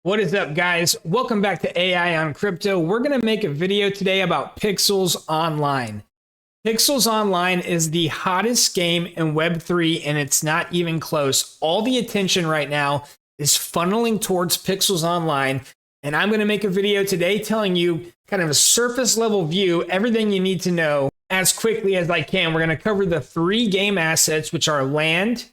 What is up, guys? Welcome back to AI on Crypto. We're going to make a video today about Pixels Online. Pixels Online is the hottest game in Web3, and it's not even close. All the attention right now is funneling towards Pixels Online, and I'm going to make a video today telling you kind of a surface level view, everything you need to know as quickly as I can. We're going to cover the three game assets, which are Land,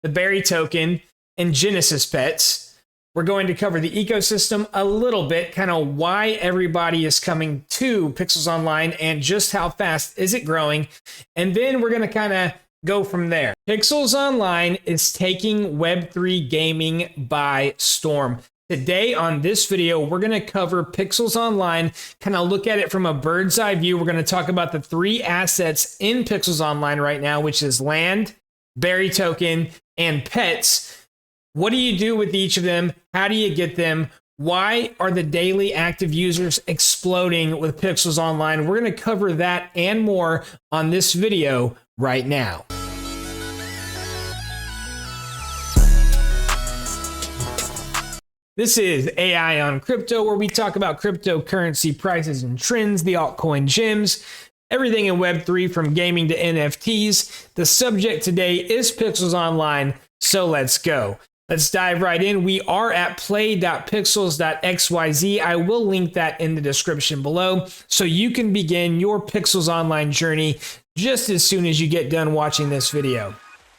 the Berry Token, and Genesis Pets. We're going to cover the ecosystem a little bit, kind of why everybody is coming to Pixels Online and just how fast is it growing. And then we're going to kind of go from there. Pixels Online is taking Web3 gaming by storm. Today on this video, we're going to cover Pixels Online, kind of look at it from a bird's eye view. We're going to talk about the three assets in Pixels Online right now, which is Land, Berry Token, and Pets. What do you do with each of them? How do you get them? Why are the daily active users exploding with Pixels Online? We're going to cover that and more on this video right now. This is AI on Crypto, where we talk about cryptocurrency prices and trends, the altcoin gems, everything in Web3 from gaming to NFTs. The subject today is Pixels Online, so let's go. Let's dive right in. We are at play.pixels.xyz. I will link that in the description below so you can begin your Pixels Online journey just as soon as you get done watching this video.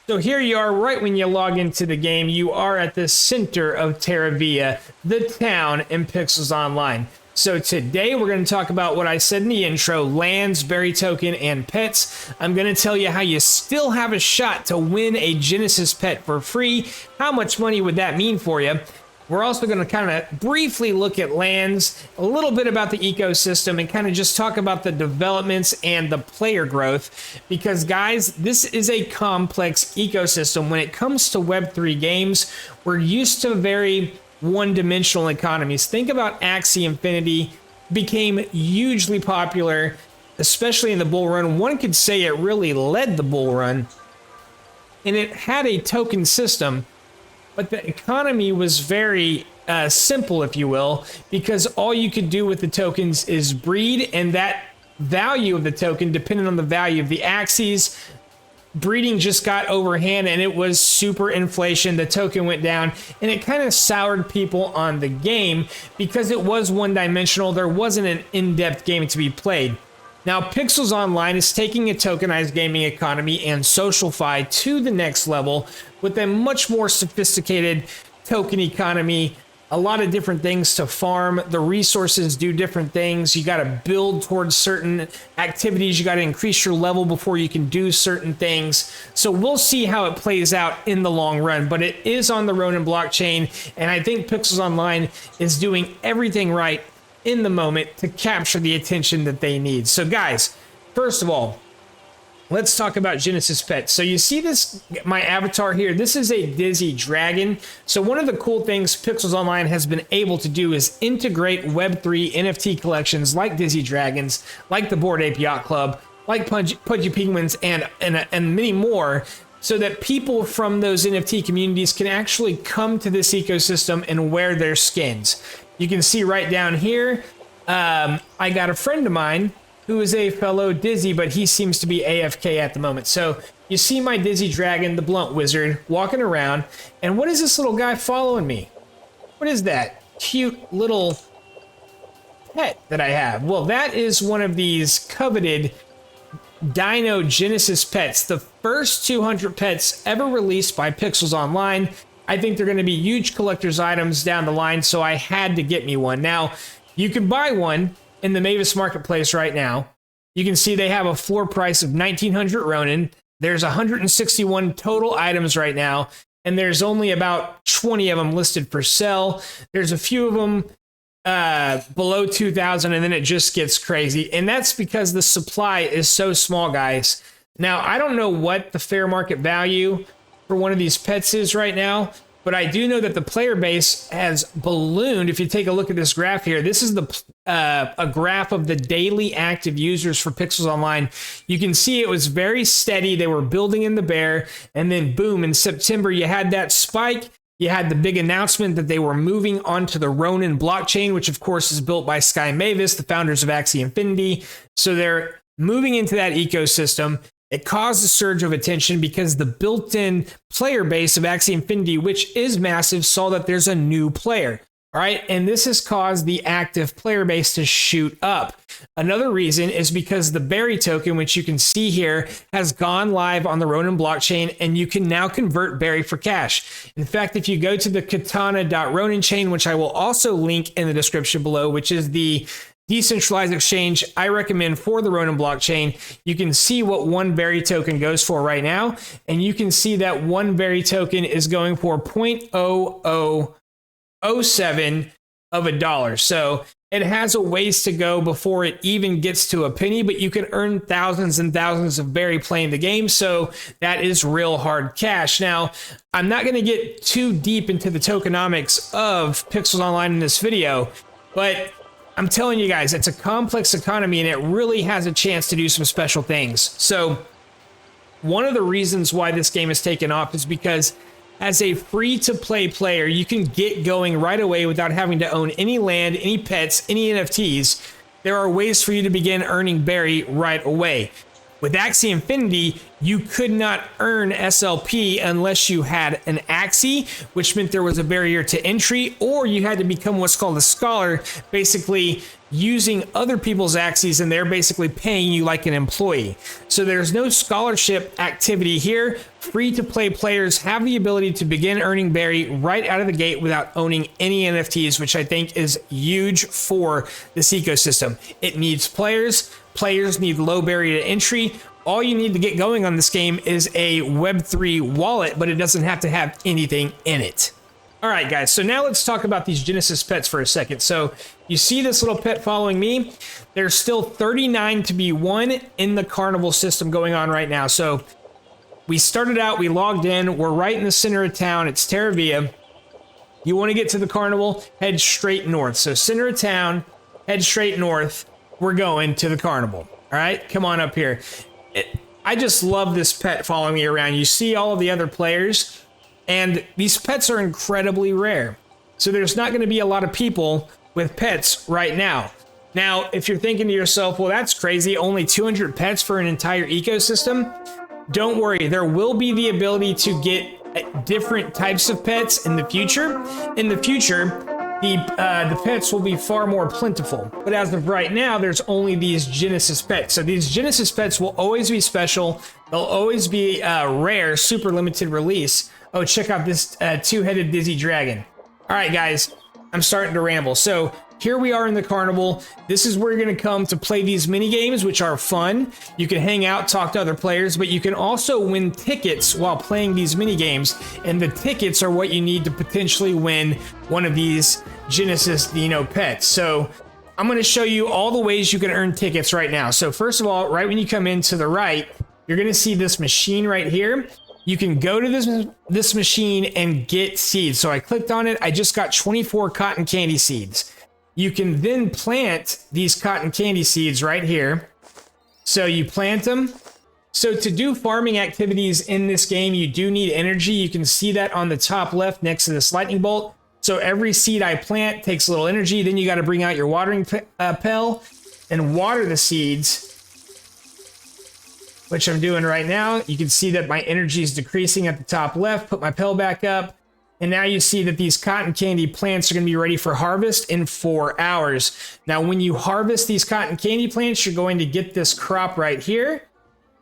So here you are, right when you log into the game, you are at the center of Terravia, the town in Pixels Online. So today we're going to talk about what I said in the intro, Lands, Berry Token, and Pets. I'm going to tell you how you still have a shot to win a Genesis Pet for free. How much money would that mean for you? We're also going to kind of briefly look at Lands, a little bit about the ecosystem, and kind of just talk about the developments and the player growth. Because guys, this is a complex ecosystem. When it comes to Web3 games, we're used to very one-dimensional economies. Think about Axie Infinity, became hugely popular, especially in the bull run. One could say it really led the bull run, and it had a token system, but the economy was very simple, if you will, because all you could do with the tokens is breed, and that value of the token depended on the value of the Axies. Breeding just got overhand and it was super inflation. The token went down and it kind of soured people on the game because it was one-dimensional. There wasn't an in-depth game to be played. Now, Pixels Online is taking a tokenized gaming economy and SocialFi to the next level with a much more sophisticated token economy. A lot of different things to farm. The resources do different things. You got to build towards certain activities. You got to increase your level before you can do certain things. So we'll see how it plays out in the long run, but it is on the Ronin blockchain. And I think Pixels Online is doing everything right in the moment to capture the attention that they need. So guys, first of all, let's talk about Genesis Pets. So you see this, my avatar here, this is a Dizzy Dragon. So one of the cool things Pixels Online has been able to do is integrate Web3 NFT collections like Dizzy Dragons, like the Bored Ape Yacht Club, like Pudgy Penguins, and many more, so that people from those NFT communities can actually come to this ecosystem and wear their skins. You can see right down here, I got a friend of mine who is a fellow Dizzy, but he seems to be AFK at the moment. So you see my Dizzy Dragon, the Blunt Wizard, walking around. And what is this little guy following me? What is that cute little pet that I have? Well, that is one of these coveted Dino Genesis Pets, the first 200 pets ever released by Pixels Online. I think they're going to be huge collector's items down the line, so I had to get me one. Now, you can buy one in the Mavis Marketplace right now. You can see they have a floor price of 1,900 Ronin. There's 161 total items right now, and there's only about 20 of them listed for sale. There's a few of them below 2,000, and then it just gets crazy. And that's because the supply is so small, guys. Now, I don't know what the fair market value for one of these pets is right now, but I do know that the player base has ballooned. If you take a look at this graph here, this is a graph of the daily active users for Pixels Online. You can see it was very steady. They were building in the bear, and then boom, in September, you had that spike. You had the big announcement that they were moving onto the Ronin blockchain, which of course is built by Sky Mavis, the founders of Axie Infinity. So they're moving into that ecosystem. It caused a surge of attention because the built-in player base of Axie Infinity, which is massive, saw that there's a new player. All right, and this has caused the active player base to shoot up. Another reason is because the Berry token, which you can see here, has gone live on the Ronin blockchain, and you can now convert Berry for cash. In fact, if you go to the katana.ronin chain, which I will also link in the description below, which is the decentralized exchange I recommend for the Ronin blockchain, you can see what one Berry token goes for right now, and you can see that one Berry token is going for 0.0007 of a dollar. So it has a ways to go before it even gets to a penny, but you can earn thousands and thousands of Berry playing the game. So that is real hard cash. Now, I'm not going to get too deep into the tokenomics of Pixels Online in this video, but I'm telling you guys, it's a complex economy and it really has a chance to do some special things. So one of the reasons why this game has taken off is because as a free-to-play player, you can get going right away without having to own any land, any pets, any NFTs. There are ways for you to begin earning Berry right away. With Axie Infinity, you could not earn SLP unless you had an Axie, which meant there was a barrier to entry, or you had to become what's called a scholar, basically using other people's Axies, and they're basically paying you like an employee. So there's no scholarship activity here. Free-to-play players have the ability to begin earning Berry right out of the gate without owning any NFTs, which I think is huge for this ecosystem. It needs players. Players need low barrier to entry. All you need to get going on this game is a Web3 wallet, but it doesn't have to have anything in it. All right, guys, so now let's talk about these Genesis pets for a second. So you see this little pet following me? There's still 39 to be won in the Carnival system going on right now. So we started out, we logged in, we're right in the center of town. It's Terravia. You want to get to the Carnival, head straight north. So center of town, head straight north. We're going to the Carnival. All right, come on up here. I just love this pet following me around. You see all of the other players, and these pets are incredibly rare. So there's not going to be a lot of people with pets right now. Now, if you're thinking to yourself, well, that's crazy, only 200 pets for an entire ecosystem. Don't worry, there will be the ability to get different types of pets in the future. In the future, the pets will be far more plentiful. But as of right now, there's only these Genesis pets. So these Genesis pets will always be special. They'll always be rare, super limited release. Oh, check out this two-headed dizzy dragon. All right, guys, I'm starting to ramble. So here we are in the Carnival. This is where you're going to come to play these mini games, which are fun. You can hang out, talk to other players, but you can also win tickets while playing these mini games. And the tickets are what you need to potentially win one of these Genesis Dino Pets. So I'm going to show you all the ways you can earn tickets right now. So first of all, right when you come in to the right, you're going to see this machine right here. You can go to this machine and get seeds. So I clicked on it. I just got 24 cotton candy seeds. You can then plant these cotton candy seeds right here. So you plant them. So to do farming activities in this game, you do need energy. You can see that on the top left next to this lightning bolt. So every seed I plant takes a little energy. Then you got to bring out your watering pail and water the seeds, which I'm doing right now. You can see that my energy is decreasing at the top left. Put my pail back up. And now you see that these cotton candy plants are going to be ready for harvest in 4 hours. Now, when you harvest these cotton candy plants, you're going to get this crop right here,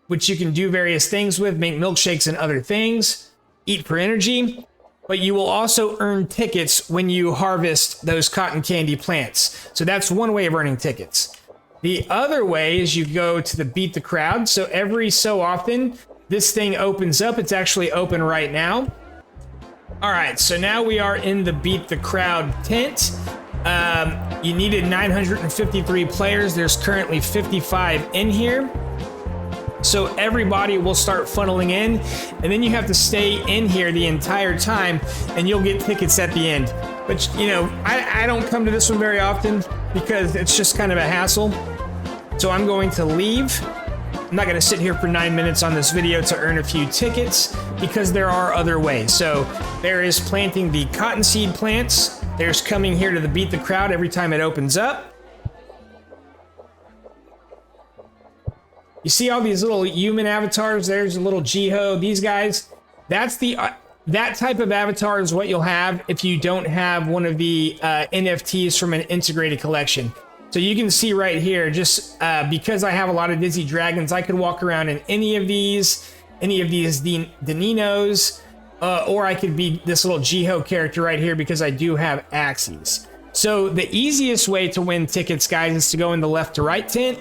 which you can do various things with, make milkshakes and other things, eat for energy. But you will also earn tickets when you harvest those cotton candy plants. So that's one way of earning tickets. The other way is you go to the Beat the Crowd. So every so often, this thing opens up. It's actually open right now. All right, so now we are in the Beat the Crowd tent. You needed 953 players. There's currently 55 in here. So everybody will start funneling in, and then you have to stay in here the entire time, and you'll get tickets at the end. But, you know, I don't come to this one very often because it's just kind of a hassle. So I'm going to leave. I'm not gonna sit here for 9 minutes on this video to earn a few tickets because there are other ways. So there is planting the cottonseed plants. There's coming here to the beat the crowd every time it opens up. You see all these little human avatars? There's a little Jiho, these guys. That's the that type of avatar is what you'll have if you don't have one of the NFTs from an integrated collection. So you can see right here, just because I have a lot of Dizzy Dragons, I could walk around in any of these Daninos, or I could be this little Jiho character right here because I do have Axes. So the easiest way to win tickets, guys, is to go in the left to right tent.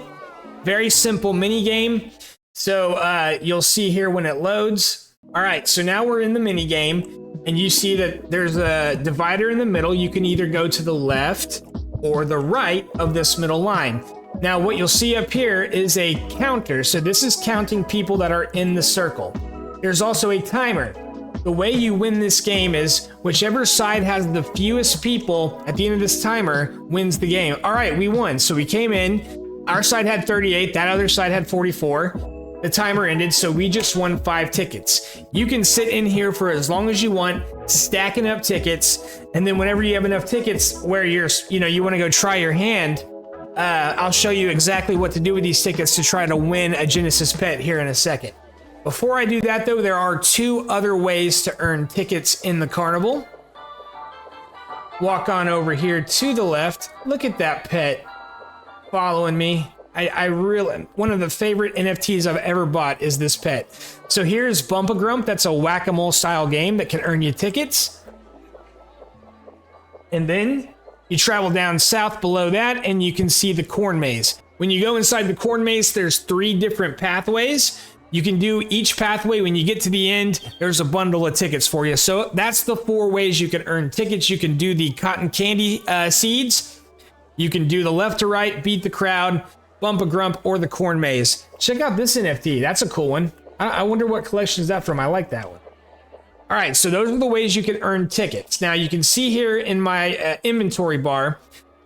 Very simple mini game. So you'll see here when it loads. All right, so now we're in the mini game, and you see that there's a divider in the middle. You can either go to the left or the right of this middle line. Now what you'll see up here is a counter. So this is counting people that are in the circle. There's also a timer. The way you win this game is whichever side has the fewest people at the end of this timer wins the game. All right, we won. So we came in, our side had 38, that other side had 44. The timer ended, so we just won 5 tickets. You can sit in here for as long as you want, stacking up tickets, and then whenever you have enough tickets where you want to go try your hand, I'll show you exactly what to do with these tickets to try to win a Genesis pet here in a second. Before I do that though, there are 2 other ways to earn tickets in the carnival. Walk on over here to the left. Look at that pet following me. I really, one of the favorite NFTs I've ever bought is this pet. So here's Bump-A-Grump. That's a whack-a-mole style game that can earn you tickets. And then you travel down south below that and you can see the corn maze. When you go inside the corn maze, there's 3 different pathways. You can do each pathway. When you get to the end, there's a bundle of tickets for you. So that's the 4 ways you can earn tickets. You can do the cotton candy seeds. You can do the left to right, beat the crowd, Bump-A-Grump, or the corn maze. Check out this NFT. That's a cool one. I wonder what collection is that from. I like that one. All right, so those are the ways you can earn tickets. Now you can see here in my inventory bar,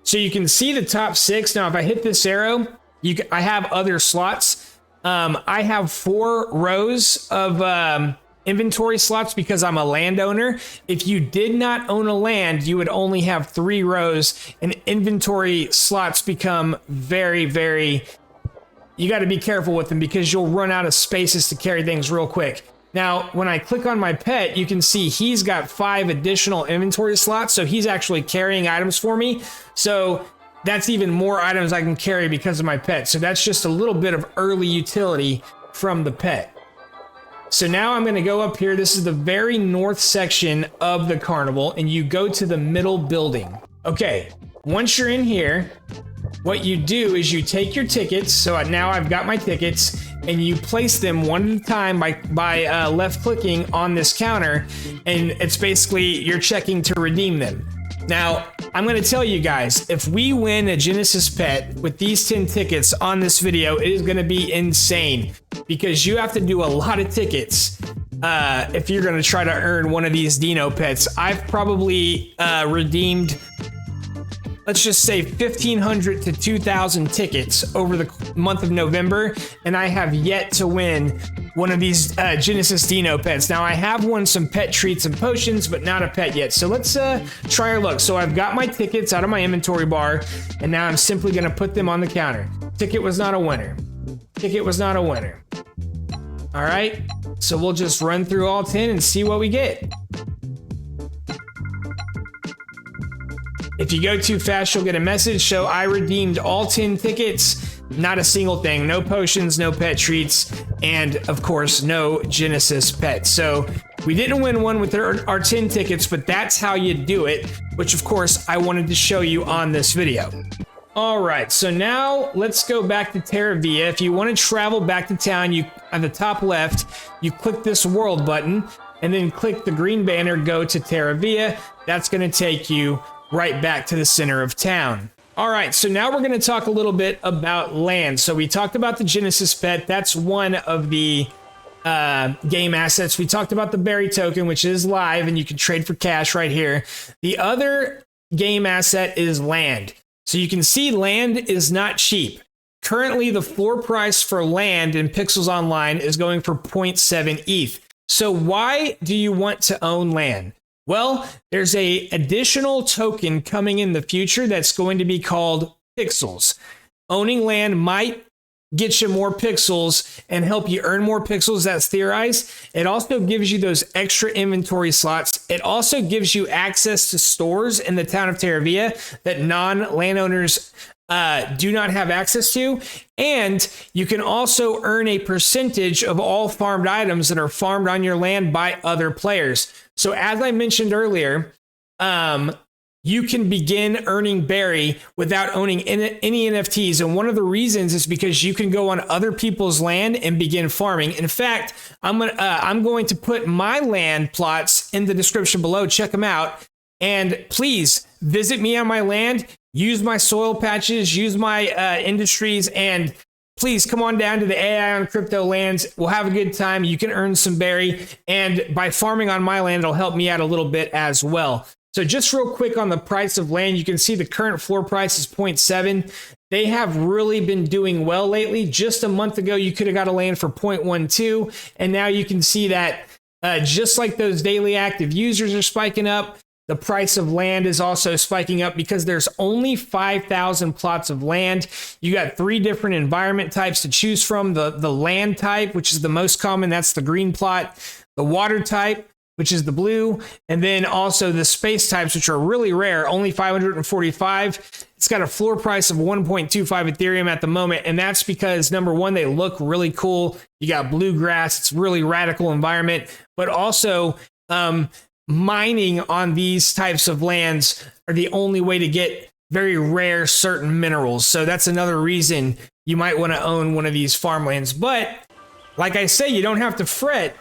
so you can see the top 6. Now if I hit this arrow, I have other slots. I have 4 rows of inventory slots because I'm a landowner. If you did not own a land, you would only have 3 rows, and inventory slots become very, very, you got to be careful with them because you'll run out of spaces to carry things real quick. Now, when I click on my pet, you can see he's got 5 additional inventory slots, so he's actually carrying items for me. So that's even more items I can carry because of my pet. So that's just a little bit of early utility from the pet. So now I'm going to go up here. This is the very north section of the carnival, and you go to the middle building. Okay, once you're in here, what you do is you take your tickets. So now I've got my tickets, and you place them one at a time by left clicking on this counter, and it's basically you're checking to redeem them. Now, I'm going to tell you guys, if we win a Genesis pet with these 10 tickets on this video, it is going to be insane because you have to do a lot of tickets if you're going to try to earn one of these Dino pets. I've probably redeemed, let's just say 1,500 to 2,000 tickets over the month of November, and I have yet to win one of these Genesis Dino pets. Now I have won some pet treats and potions, but not a pet yet. So let's try our luck. So I've got my tickets out of my inventory bar, and now I'm simply gonna put them on the counter. Ticket was not a winner. Ticket was not a winner. All right, so we'll just run through all 10 and see what we get. If you go too fast, you'll get a message. So I redeemed all 10 tickets. Not a single thing, no potions, no pet treats, and of course, no Genesis pets. So we didn't win one with our 10 tickets, but that's how you do it, which of course I wanted to show you on this video. All right, so now let's go back to Terravia. If you want to travel back to town, you on the top left, you click this world button and then click the green banner, go to Terravia. That's going to take you right back to the center of town. All right, so now we're going to talk a little bit about land. So we talked about the Genesis pet. That's one of the game assets. We talked about the berry token, which is live and you can trade for cash right here. The other game asset is land. So you can see land is not cheap. Currently, the floor price for land in Pixels Online is going for 0.7 ETH. So why do you want to own land? Well, there's a additional token coming in the future that's going to be called Pixels. Owning land might get you more pixels and help you earn more pixels. That's theorized. It also gives you those extra inventory slots. It also gives you access to stores in the town of Terravia that non-landowners do not have access to. And you can also earn a percentage of all farmed items that are farmed on your land by other players. So as I mentioned earlier, you can begin earning berry without owning any NFTs. And one of the reasons is because you can go on other people's land and begin farming. In fact, I'm going to put my land plots in the description below. Check them out. And please visit me on my land, use my soil patches, use my industries, and please come on down to the AI on Crypto lands. We'll have a good time. You can earn some berry. And by farming on my land, it'll help me out a little bit as well. So just real quick on the price of land, you can see the current floor price is 0.7. They have really been doing well lately. Just a month ago, you could have got a land for 0.12. And now you can see that just like those daily active users are spiking up, the price of land is also spiking up because there's only 5,000 plots of land. You got 3 different environment types to choose from. The land type, which is the most common, that's the green plot. The water type, which is the blue, and then also the space types, which are really rare, only 545. It's got a floor price of 1.25 Ethereum at the moment, and that's because, number one, they look really cool. You got bluegrass, it's really radical environment, but also mining on these types of lands are the only way to get very rare certain minerals. So that's another reason you might want to own one of these farmlands. But like I say, you don't have to fret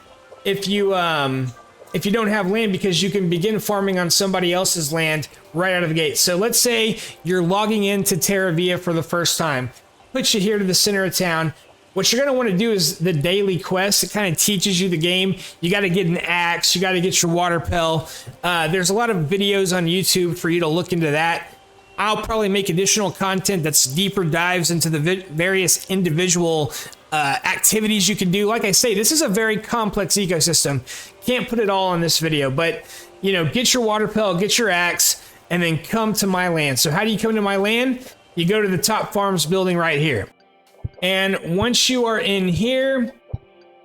if you don't have land, because you can begin farming on somebody else's land right out of the gate. So let's say you're logging into Terravia for the first time, puts you here to the center of town. What you're going to want to do is the daily quest. It kind of teaches you the game. You got to get an axe. You got to get your water pill. There's a lot of videos on YouTube for you to look into that. I'll probably make additional content that's deeper dives into the various individual activities you can do. Like I say, this is a very complex ecosystem. Can't put it all in this video, but get your water pill, get your axe, and then come to my land. So how do you come to my land? You go to the top farms building right here. And once you are in here,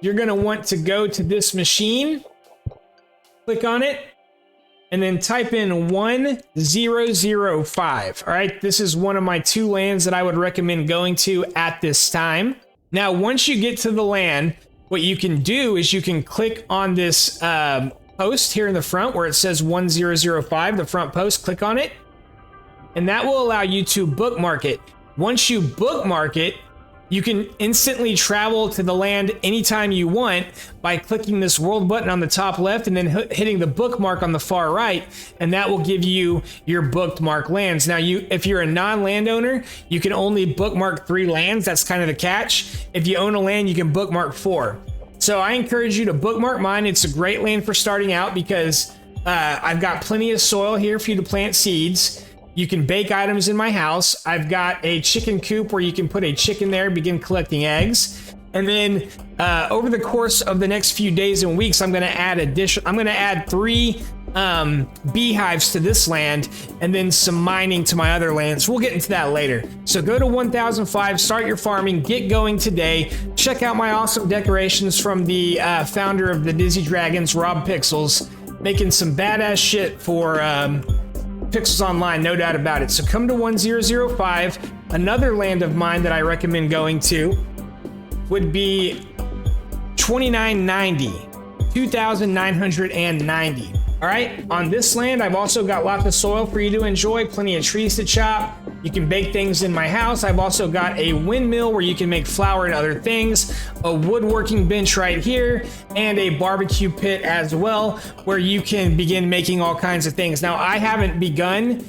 you're going to want to go to this machine, click on it, and then type in 1005. All right, this is one of my 2 lands that I would recommend going to at this time. Now, once you get to the land, what you can do is you can click on this post here in the front where it says 1005, the front post, click on it, and that will allow you to bookmark it. Once you bookmark it, you can instantly travel to the land anytime you want by clicking this world button on the top left and then hitting the bookmark on the far right, and that will give you your bookmark lands. Now, if you're a non-landowner, you can only bookmark 3 lands. That's kind of the catch. If you own a land, you can bookmark 4. So I encourage you to bookmark mine. It's a great land for starting out because I've got plenty of soil here for you to plant seeds. You can bake items in my house. I've got a chicken coop where you can put a chicken there, begin collecting eggs. And then over the course of the next few days and weeks, I'm going to add 3 beehives to this land and then some mining to my other lands. We'll get into that later. So go to 1005, start your farming, get going today. Check out my awesome decorations from the founder of the Dizzy Dragons, Rob Pixels, making some badass shit for Pixels Online, no doubt about it. So come to 1005. Another land of mine that I recommend going to would be 2990. All right, on this land, I've also got lots of soil for you to enjoy, plenty of trees to chop. You can bake things in my house. I've also got a windmill where you can make flour and other things, a woodworking bench right here, and a barbecue pit as well, where you can begin making all kinds of things. Now, I haven't begun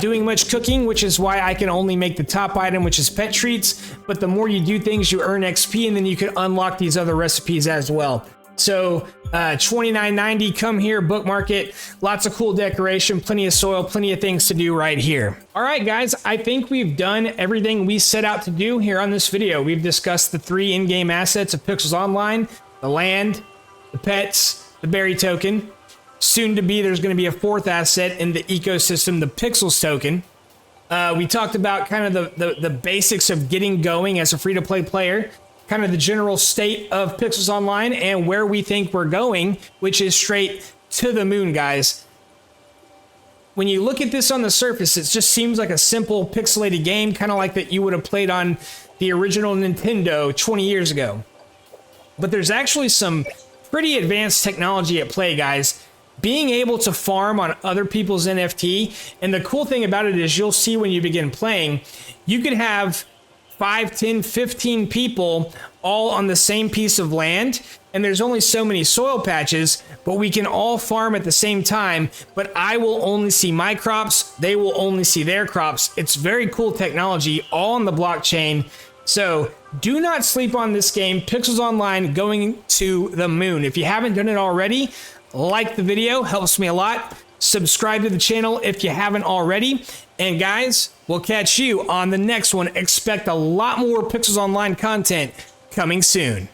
doing much cooking, which is why I can only make the top item, which is pet treats. But the more you do things, you earn XP, and then you can unlock these other recipes as well. So $29.90. Come here, bookmark it. Lots of cool decoration, plenty of soil, plenty of things to do right here. All right, guys, I think we've done everything we set out to do here on this video. We've discussed the 3 in-game assets of Pixels Online: the land, the pets, the berry token. Soon to be, there's going to be a 4th asset in the ecosystem, the Pixels token. We talked about kind of the basics of getting going as a free-to-play player, kind of the general state of Pixels Online, and where we think we're going, which is straight to the moon, guys. When you look at this on the surface, it just seems like a simple pixelated game, kind of like that you would have played on the original Nintendo 20 years ago. But there's actually some pretty advanced technology at play, guys. Being able to farm on other people's NFT, and the cool thing about it is you'll see when you begin playing, you could have 5, 10, 15 people all on the same piece of land, and there's only so many soil patches, but we can all farm at the same time, but I will only see my crops, they will only see their crops. It's very cool technology, all on the blockchain. So do not sleep on this game, Pixels Online going to the moon. If you haven't done it already, like the video, helps me a lot. Subscribe to the channel if you haven't already. And guys, we'll catch you on the next one. Expect a lot more Pixels Online content coming soon.